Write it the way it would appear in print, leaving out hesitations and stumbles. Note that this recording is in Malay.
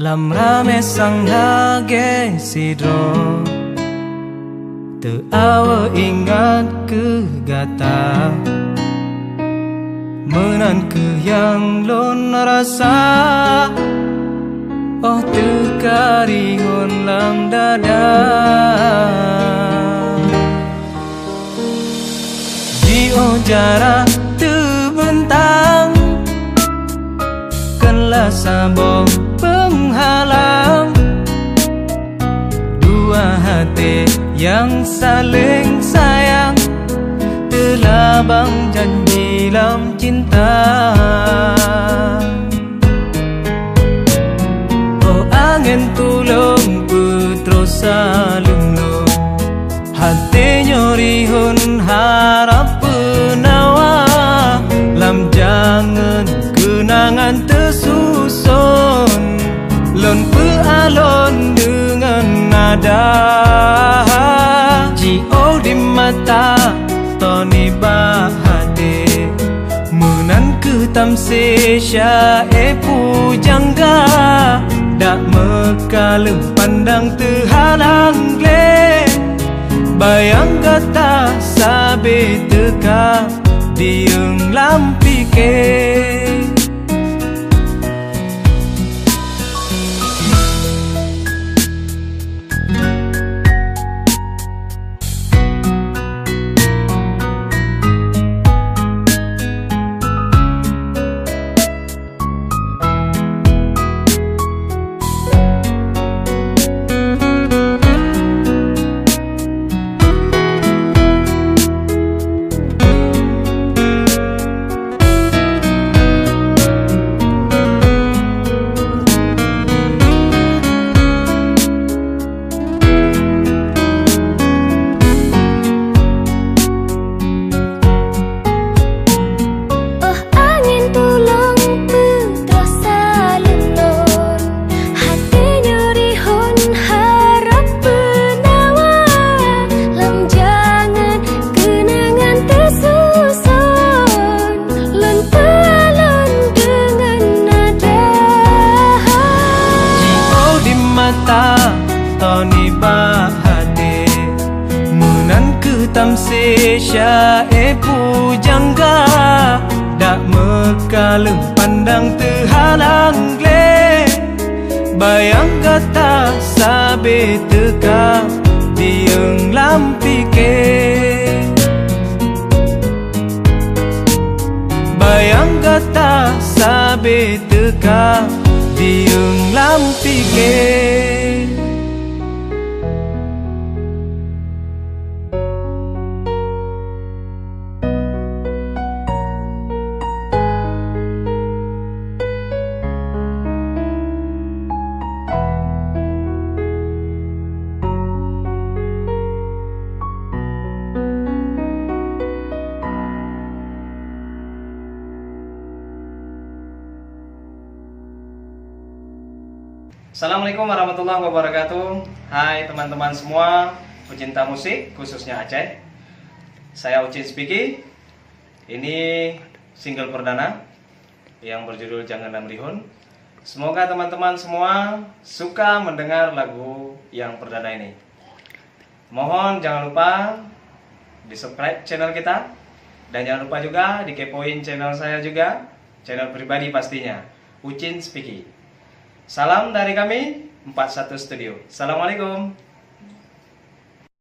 Lam rame sang hage sidro Te awa ingat ke gata Menan ke yang lon rasa Oh terkarihon lam dada Jio jarak terbentang Kenlah sabong penghalang Dua hati yang saling sayang Telabang janji lam cinta Oh angin tulung putrosa lunglung Hati nyorihun harap penawa Lam jangan kenangan tersusun Lon pealon dengan nada Jio di mata Toni bahade Menan ke tamse syae pujangga Dak mekalem pandang terhalang le Bayang kata sabe teka Dieng lampike Toni bahade Menan ke tamse syae pujangga Dak mekalem pandang terhalang le Bayang kata sabe teka Dieng lampike Bayang kata sabe teka Dieng lampike Assalamualaikum warahmatullahi wabarakatuh. Hai teman-teman semua pecinta musik khususnya Aceh. Saya Ucin Spiki. Ini single perdana yang berjudul Jangan Namrihun. Semoga teman-teman semua suka mendengar lagu yang perdana ini. Mohon jangan lupa di subscribe channel kita. Dan jangan lupa juga dikepoin channel saya juga, channel pribadi pastinya, Ucin Spiki. Salam dari kami 41 Studio. Assalamualaikum.